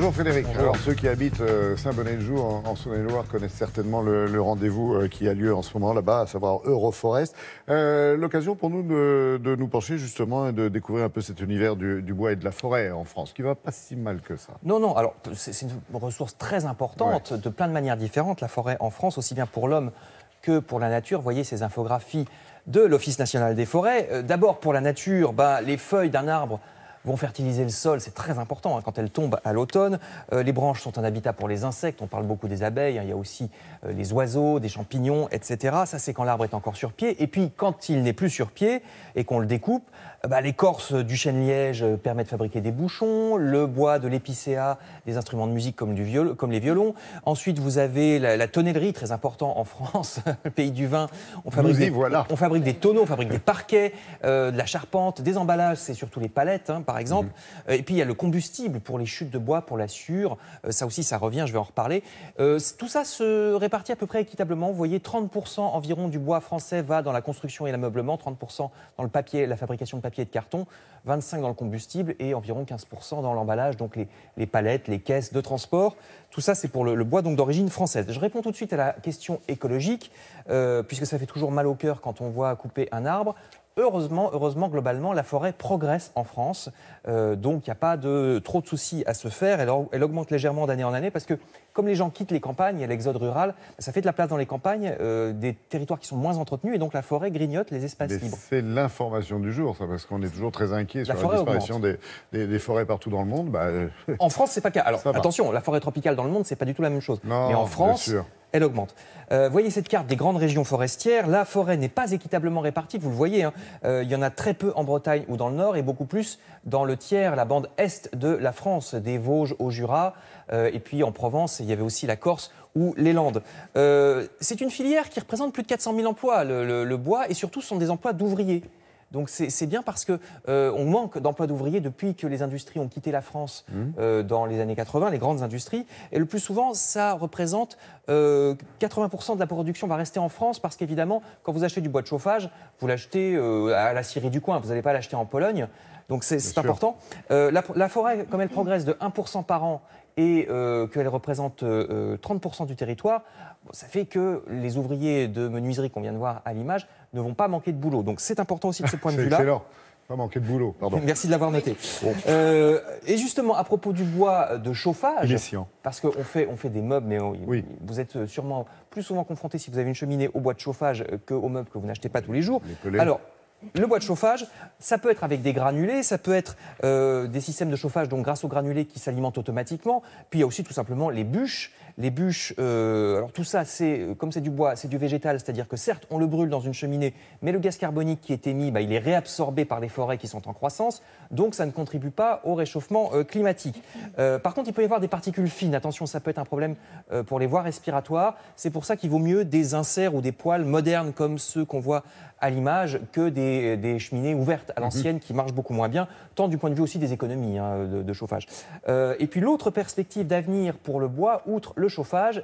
Bonjour Frédéric. Bonjour. Alors ceux qui habitent Saint-Bonnet-le-Jour en Saône-et-Loire connaissent certainement le rendez-vous qui a lieu en ce moment là-bas, à savoir Euroforest. L'occasion pour nous de nous pencher justement et de découvrir un peu cet univers du bois et de la forêt en France, qui va pas si mal que ça. Non, alors c'est une ressource très importante, de plein de manières différentes, la forêt en France, aussi bien pour l'homme que pour la nature. Vous voyez ces infographies de l'Office national des forêts. D'abord pour la nature, les feuilles d'un arbre vont fertiliser le sol, c'est très important quand elles tombent à l'automne. Les branches sont un habitat pour les insectes, on parle beaucoup des abeilles, il y a aussi les oiseaux, des champignons, etc. Ça, c'est quand l'arbre est encore sur pied. Et puis, quand il n'est plus sur pied et qu'on le découpe, l'écorce du chêne-liège permet de fabriquer des bouchons, le bois de l'épicéa, des instruments de musique comme les violons. Ensuite, vous avez la tonnellerie, très important en France, le pays du vin. On fabrique des tonneaux, on fabrique des parquets, de la charpente, des emballages, c'est surtout les palettes, par exemple. Et puis, il y a le combustible pour les chutes de bois, pour la sciure. Ça aussi, ça revient, je vais en reparler. Tout ça se répartit à peu près équitablement. Vous voyez, 30% environ du bois français va dans la construction et l'ameublement, 30% dans le papier, la fabrication de papier et de carton, 25% dans le combustible et environ 15% dans l'emballage, donc les palettes, les caisses de transport. Tout ça, c'est pour le bois donc d'origine française. Je réponds tout de suite à la question écologique, puisque ça fait toujours mal au cœur quand on voit couper un arbre. Heureusement, globalement, la forêt progresse en France, donc il n'y a pas trop de soucis à se faire. Elle augmente légèrement d'année en année parce que, comme les gens quittent les campagnes, il y a l'exode rural, ça fait de la place dans les campagnes, des territoires qui sont moins entretenus, et donc la forêt grignote les espaces libres. C'est l'information du jour, ça, parce qu'on est toujours très inquiet sur la disparition des forêts partout dans le monde. En France, c'est pas le cas. Alors attention, la forêt tropicale dans le monde, c'est pas du tout la même chose. Non, mais en France, elle augmente. Voyez cette carte des grandes régions forestières. La forêt n'est pas équitablement répartie, vous le voyez. Il y en a très peu en Bretagne ou dans le Nord et beaucoup plus dans le tiers, la bande est de la France, des Vosges au Jura. Et puis en Provence, il y avait aussi la Corse ou les Landes. C'est une filière qui représente plus de 400 000 emplois, le bois, et surtout ce sont des emplois d'ouvriers. Donc c'est bien parce qu'on manque d'emplois d'ouvriers depuis que les industries ont quitté la France dans les années 80, les grandes industries. Et le plus souvent, ça représente 80% de la production va rester en France parce qu'évidemment, quand vous achetez du bois de chauffage, vous l'achetez à la scierie du coin, vous n'allez pas l'acheter en Pologne. Donc c'est important. La forêt, comme elle progresse de 1% par an et qu'elle représente 30% du territoire, ça fait que les ouvriers de menuiserie qu'on vient de voir à l'image ne vont pas manquer de boulot. Donc c'est important aussi de ce point de vue-là. C'est excellent. Pas manquer de boulot, pardon. Merci de l'avoir noté. Bon. Et justement, à propos du bois de chauffage, parce qu'on fait des meubles, mais vous êtes sûrement plus souvent confronté, si vous avez une cheminée, au bois de chauffage qu'aux meubles que vous n'achetez pas tous les jours. Alors, le bois de chauffage, ça peut être avec des granulés, ça peut être des systèmes de chauffage donc grâce aux granulés qui s'alimentent automatiquement. Puis il y a aussi tout simplement les bûches. Les bûches, alors tout ça, comme c'est du bois, c'est du végétal, c'est-à-dire que certes, on le brûle dans une cheminée, mais le gaz carbonique qui est émis, il est réabsorbé par les forêts qui sont en croissance, donc ça ne contribue pas au réchauffement climatique. Par contre, il peut y avoir des particules fines. Attention, ça peut être un problème pour les voies respiratoires. C'est pour ça qu'il vaut mieux des inserts ou des poêles modernes comme ceux qu'on voit à l'image que des cheminées ouvertes à l'ancienne qui marchent beaucoup moins bien, tant du point de vue aussi des économies de chauffage. Et puis l'autre perspective d'avenir pour le bois, outre le chauffage,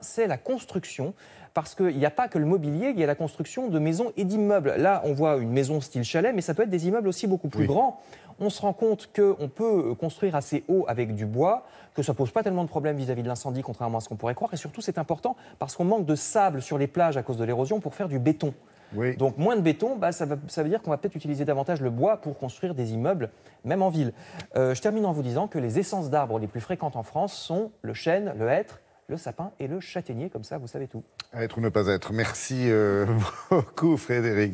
c'est la construction. Parce qu'il n'y a pas que le mobilier, il y a la construction de maisons et d'immeubles. Là, on voit une maison style chalet, mais ça peut être des immeubles aussi beaucoup plus grands. On se rend compte qu'on peut construire assez haut avec du bois, que ça ne pose pas tellement de problèmes vis-à-vis de l'incendie, contrairement à ce qu'on pourrait croire. Et surtout, c'est important parce qu'on manque de sable sur les plages à cause de l'érosion pour faire du béton. Donc moins de béton, ça veut dire qu'on va peut-être utiliser davantage le bois pour construire des immeubles, même en ville. Je termine en vous disant que les essences d'arbres les plus fréquentes en France sont le chêne, le hêtre, le sapin et le châtaignier. Comme ça, vous savez tout. Être ou ne pas être. Merci beaucoup, Frédéric.